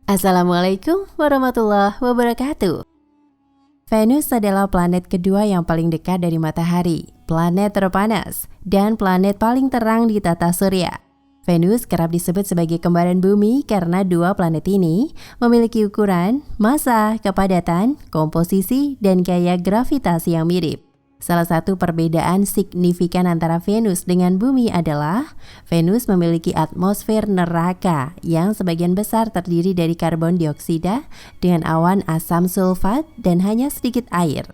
Assalamualaikum warahmatullahi wabarakatuh. Venus adalah planet kedua yang paling dekat dari matahari, planet terpanas, dan planet paling terang di tata surya. Venus kerap disebut sebagai kembaran bumi karena dua planet ini memiliki ukuran, massa, kepadatan, komposisi, dan gaya gravitasi yang mirip. Salah satu perbedaan signifikan antara Venus dengan bumi adalah Venus memiliki atmosfer neraka yang sebagian besar terdiri dari karbon dioksida dengan awan asam sulfat dan hanya sedikit air.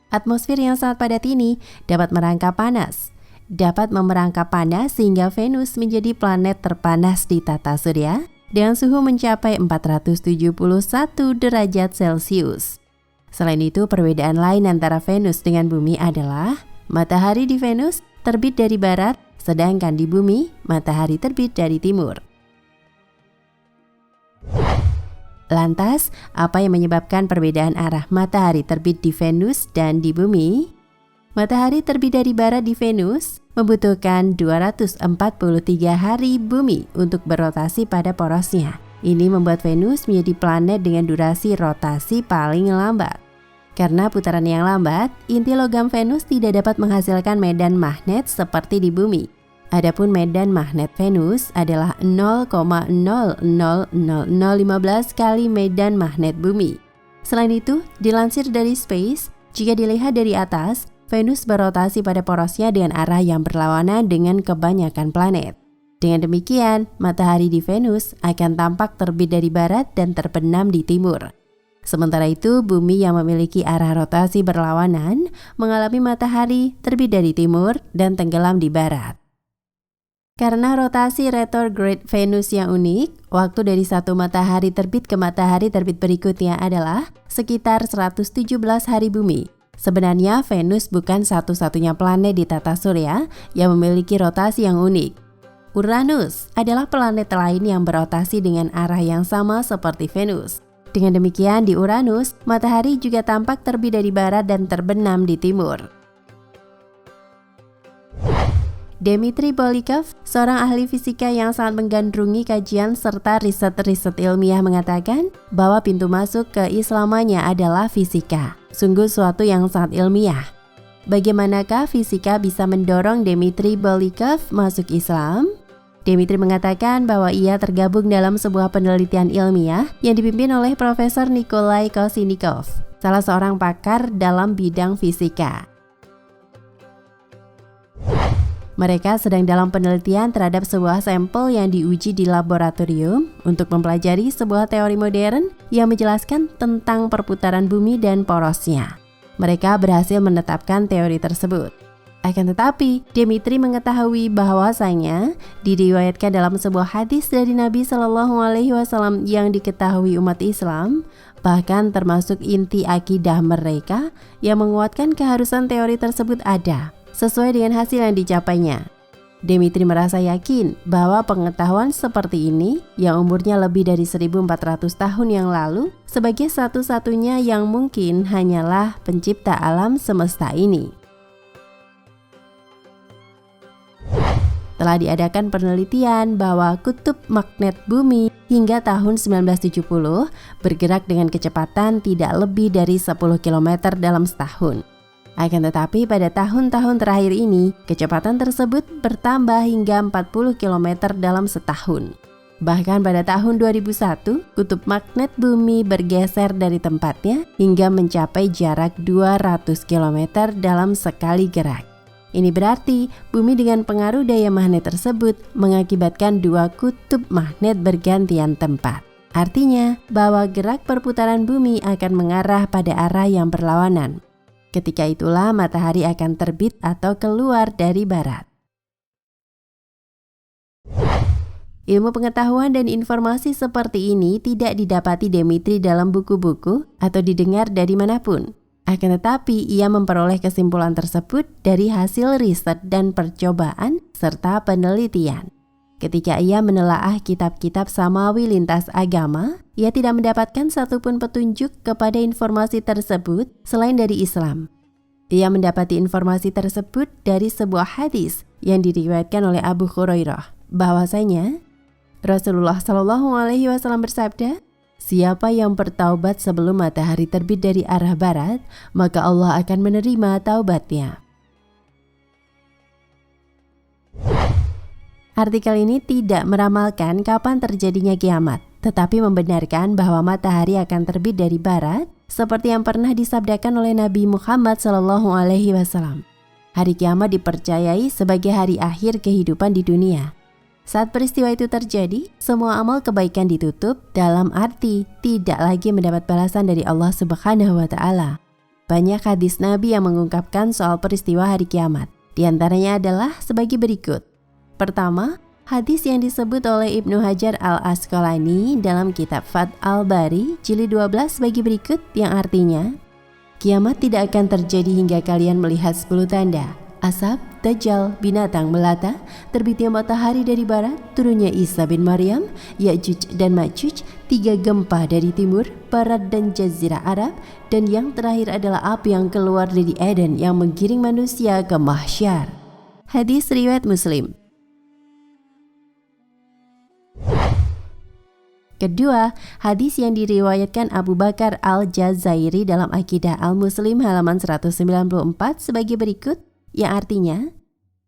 Atmosfer yang sangat padat ini dapat merangkap panas sehingga Venus menjadi planet terpanas di tata surya dengan suhu mencapai 471 derajat Celcius. Selain itu, perbedaan lain antara Venus dengan bumi adalah matahari di Venus terbit dari barat, sedangkan di bumi matahari terbit dari timur. Lantas, apa yang menyebabkan perbedaan arah matahari terbit di Venus dan di bumi? Matahari terbit dari barat di Venus membutuhkan 243 hari bumi untuk berotasi pada porosnya. Ini membuat Venus menjadi planet dengan durasi rotasi paling lambat. Karena putaran yang lambat, inti logam Venus tidak dapat menghasilkan medan magnet seperti di bumi. Adapun medan magnet Venus adalah 0,000015 kali medan magnet bumi. Selain itu, dilansir dari Space, jika dilihat dari atas, Venus berotasi pada porosnya dengan arah yang berlawanan dengan kebanyakan planet. Dengan demikian, matahari di Venus akan tampak terbit dari barat dan terbenam di timur. Sementara itu, bumi yang memiliki arah rotasi berlawanan mengalami matahari terbit dari timur dan tenggelam di barat. Karena rotasi retrograde Venus yang unik, waktu dari satu matahari terbit ke matahari terbit berikutnya adalah sekitar 117 hari bumi. Sebenarnya Venus bukan satu-satunya planet di tata surya yang memiliki rotasi yang unik. Uranus adalah planet lain yang berotasi dengan arah yang sama seperti Venus. Dengan demikian, di Uranus, matahari juga tampak terbit dari barat dan terbenam di timur. Dmitry Bolikov, seorang ahli fisika yang sangat menggandrungi kajian serta riset-riset ilmiah mengatakan bahwa pintu masuk ke Islamannya adalah fisika. Sungguh suatu yang sangat ilmiah. Bagaimanakah fisika bisa mendorong Dmitry Bolikov masuk Islam? Dmitry mengatakan bahwa ia tergabung dalam sebuah penelitian ilmiah yang dipimpin oleh Profesor Nikolai Kosinnikov, salah seorang pakar dalam bidang fisika. Mereka sedang dalam penelitian terhadap sebuah sampel yang diuji di laboratorium untuk mempelajari sebuah teori modern yang menjelaskan tentang perputaran bumi dan porosnya. Mereka berhasil menetapkan teori tersebut. Akan tetapi, Dmitry mengetahui bahwasanya diriwayatkan dalam sebuah hadis dari Nabi Shallallahu Alaihi Wasallam yang diketahui umat Islam, bahkan termasuk inti akidah mereka yang menguatkan keharusan teori tersebut ada, sesuai dengan hasil yang dicapainya. Dmitry merasa yakin bahwa pengetahuan seperti ini yang umurnya lebih dari 1400 tahun yang lalu sebagai satu-satunya yang mungkin hanyalah pencipta alam semesta ini. Telah diadakan penelitian bahwa kutub magnet bumi hingga tahun 1970 bergerak dengan kecepatan tidak lebih dari 10 km dalam setahun. Akan tetapi pada tahun-tahun terakhir ini, kecepatan tersebut bertambah hingga 40 km dalam setahun. Bahkan pada tahun 2001, kutub magnet bumi bergeser dari tempatnya hingga mencapai jarak 200 km dalam sekali gerak. Ini berarti bumi dengan pengaruh daya magnet tersebut mengakibatkan dua kutub magnet bergantian tempat. Artinya bahwa gerak perputaran bumi akan mengarah pada arah yang berlawanan. Ketika itulah matahari akan terbit atau keluar dari barat. Ilmu pengetahuan dan informasi seperti ini tidak didapati Dmitry dalam buku-buku atau didengar dari manapun. Akan tetapi, ia memperoleh kesimpulan tersebut dari hasil riset dan percobaan serta penelitian. Ketika ia menelaah kitab-kitab samawi lintas agama, ia tidak mendapatkan satupun petunjuk kepada informasi tersebut selain dari Islam. Ia mendapati informasi tersebut dari sebuah hadis yang diriwayatkan oleh Abu Hurairah, bahwasanya Rasulullah Shallallahu Alaihi Wasallam bersabda, Siapa yang bertaubat sebelum matahari terbit dari arah barat, maka Allah akan menerima taubatnya. Artikel ini tidak meramalkan kapan terjadinya kiamat, tetapi membenarkan bahwa matahari akan terbit dari barat, seperti yang pernah disabdakan oleh Nabi Muhammad SAW. Hari kiamat dipercayai sebagai hari akhir kehidupan di dunia. Saat peristiwa itu terjadi, semua amal kebaikan ditutup, dalam arti tidak lagi mendapat balasan dari Allah Subhanahu wa Ta'ala. Banyak hadis Nabi yang mengungkapkan soal peristiwa hari kiamat. Di antaranya adalah sebagai berikut. Pertama, hadis yang disebut oleh Ibnu Hajar al-Asqalani dalam kitab Fath al-Bari jilid 12 sebagai berikut, yang artinya, kiamat tidak akan terjadi hingga kalian melihat 10 tanda. Asap, Dajjal, binatang melata, terbitnya matahari dari barat, turunnya Isa bin Maryam, Ya'juj dan Ma'juj, 3 gempa dari timur, barat dan jazirah Arab, dan yang terakhir adalah api yang keluar dari Eden yang menggiring manusia ke mahsyar. Hadis riwayat Muslim. Kedua, hadis yang diriwayatkan Abu Bakar al-Jazairi dalam Aqidah al-Muslim halaman 194 sebagai berikut, yang artinya,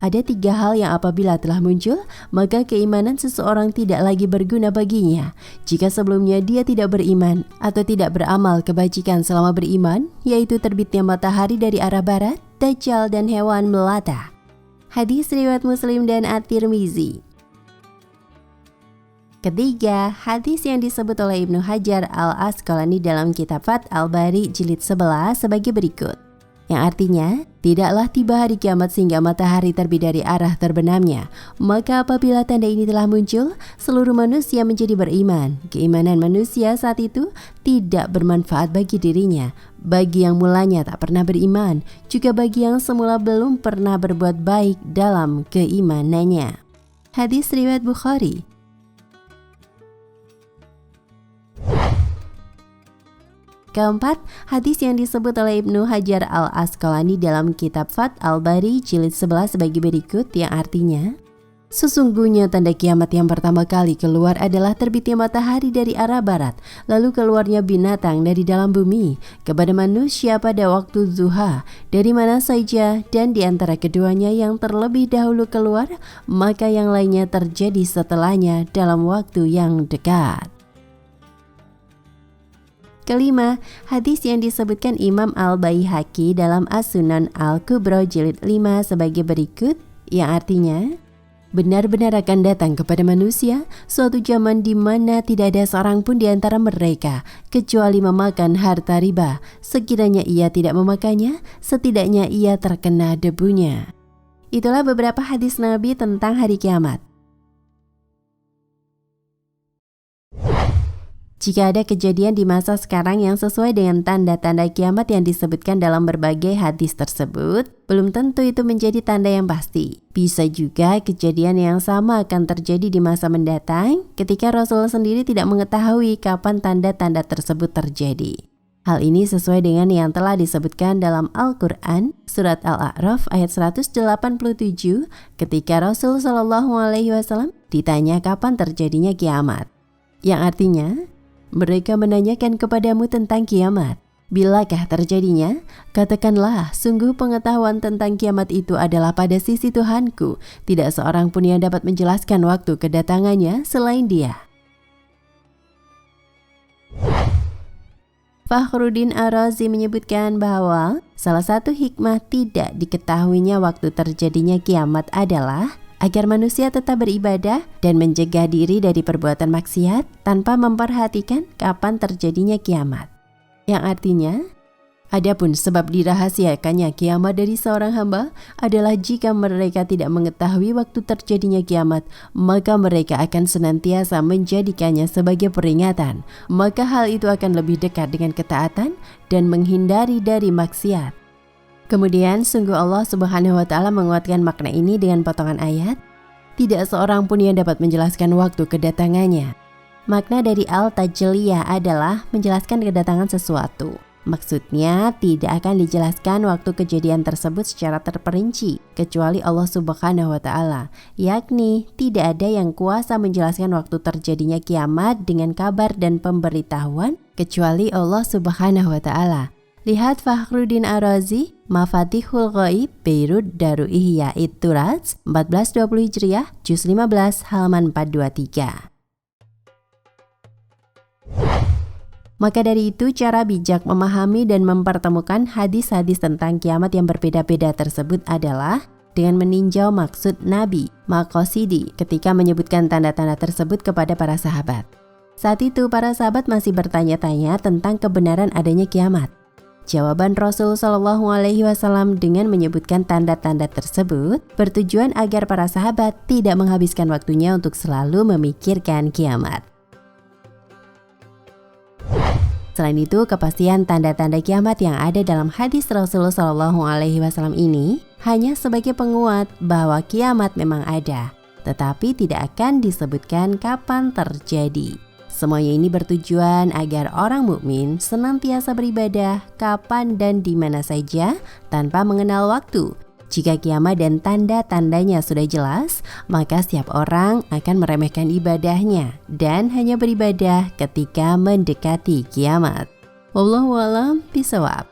ada 3 hal yang apabila telah muncul, maka keimanan seseorang tidak lagi berguna baginya jika sebelumnya dia tidak beriman atau tidak beramal kebajikan selama beriman, yaitu terbitnya matahari dari arah barat, Dajjal dan hewan melata. Hadis riwayat Muslim dan At-Tirmizi. Ketiga, hadis yang disebut oleh Ibnu Hajar al-Asqalani dalam kitab Fath al-Bari jilid 11 sebagai berikut, yang artinya, tidaklah tiba hari kiamat sehingga matahari terbit dari arah terbenamnya. Maka apabila tanda ini telah muncul, seluruh manusia menjadi beriman. Keimanan manusia saat itu tidak bermanfaat bagi dirinya, bagi yang mulanya tak pernah beriman, juga bagi yang semula belum pernah berbuat baik dalam keimanannya. Hadis riwayat Bukhari. Keempat, hadis yang disebut oleh Ibnu Hajar al-Asqalani dalam kitab Fath al-Bari jilid 11 sebagai berikut, yang artinya, sesungguhnya tanda kiamat yang pertama kali keluar adalah terbitnya matahari dari arah barat, lalu keluarnya binatang dari dalam bumi kepada manusia pada waktu zuha, dari mana saja, dan di antara keduanya yang terlebih dahulu keluar, maka yang lainnya terjadi setelahnya dalam waktu yang dekat. Kelima, hadis yang disebutkan Imam Al-Baihaqi dalam As-Sunan Al-Kubra jilid 5 sebagai berikut, yang artinya, benar-benar akan datang kepada manusia suatu zaman di mana tidak ada seorang pun di antara mereka kecuali memakan harta riba. Sekiranya ia tidak memakannya, setidaknya ia terkena debunya. Itulah beberapa hadis Nabi tentang hari kiamat. Jika ada kejadian di masa sekarang yang sesuai dengan tanda-tanda kiamat yang disebutkan dalam berbagai hadis tersebut, belum tentu itu menjadi tanda yang pasti. Bisa juga kejadian yang sama akan terjadi di masa mendatang ketika Rasul sendiri tidak mengetahui kapan tanda-tanda tersebut terjadi. Hal ini sesuai dengan yang telah disebutkan dalam Al-Quran, surat Al-A'raf ayat 187, ketika Rasul SAW ditanya kapan terjadinya kiamat. Yang artinya, mereka menanyakan kepadamu tentang kiamat. Bilakah terjadinya? Katakanlah, sungguh pengetahuan tentang kiamat itu adalah pada sisi Tuhanku. Tidak seorang pun yang dapat menjelaskan waktu kedatangannya selain Dia. Fakhruddin Ar-Razi menyebutkan bahwa salah satu hikmah tidak diketahuinya waktu terjadinya kiamat adalah agar manusia tetap beribadah dan mencegah diri dari perbuatan maksiat tanpa memperhatikan kapan terjadinya kiamat. Yang artinya, adapun sebab dirahasiakannya kiamat dari seorang hamba adalah jika mereka tidak mengetahui waktu terjadinya kiamat, maka mereka akan senantiasa menjadikannya sebagai peringatan. Maka hal itu akan lebih dekat dengan ketaatan dan menghindari dari maksiat. Kemudian sungguh Allah Subhanahu wa Ta'ala menguatkan makna ini dengan potongan ayat, tidak seorang pun yang dapat menjelaskan waktu kedatangannya. Makna dari Al-Tajliyah adalah menjelaskan kedatangan sesuatu. Maksudnya tidak akan dijelaskan waktu kejadian tersebut secara terperinci kecuali Allah Subhanahu wa Ta'ala, yakni tidak ada yang kuasa menjelaskan waktu terjadinya kiamat dengan kabar dan pemberitahuan kecuali Allah Subhanahu wa Ta'ala. Lihat Fakhruddin Ar-Razi, Mafatihul Ghaib, Beirut Daru Ihya It-Turats, 1420 Hijriah, juz 15 halaman 423. Maka dari itu, cara bijak memahami dan mempertemukan hadis-hadis tentang kiamat yang berbeda-beda tersebut adalah dengan meninjau maksud Nabi Maqasidi ketika menyebutkan tanda-tanda tersebut kepada para sahabat. Saat itu para sahabat masih bertanya-tanya tentang kebenaran adanya kiamat. Jawaban Rasul Shallallahu Alaihi Wasallam dengan menyebutkan tanda-tanda tersebut bertujuan agar para sahabat tidak menghabiskan waktunya untuk selalu memikirkan kiamat. Selain itu, kepastian tanda-tanda kiamat yang ada dalam hadis Rasulullah Shallallahu Alaihi Wasallam ini hanya sebagai penguat bahwa kiamat memang ada, tetapi tidak akan disebutkan kapan terjadi. Semuanya ini bertujuan agar orang mukmin senantiasa beribadah kapan dan di mana saja tanpa mengenal waktu. Jika kiamat dan tanda-tandanya sudah jelas, maka setiap orang akan meremehkan ibadahnya dan hanya beribadah ketika mendekati kiamat. Wallahu a'lam bishawab.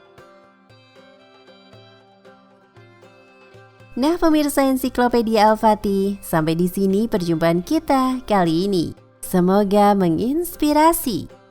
Nah, pemirsa Ensiklopedia Al-Fatih, sampai di sini perjumpaan kita kali ini. Semoga menginspirasi.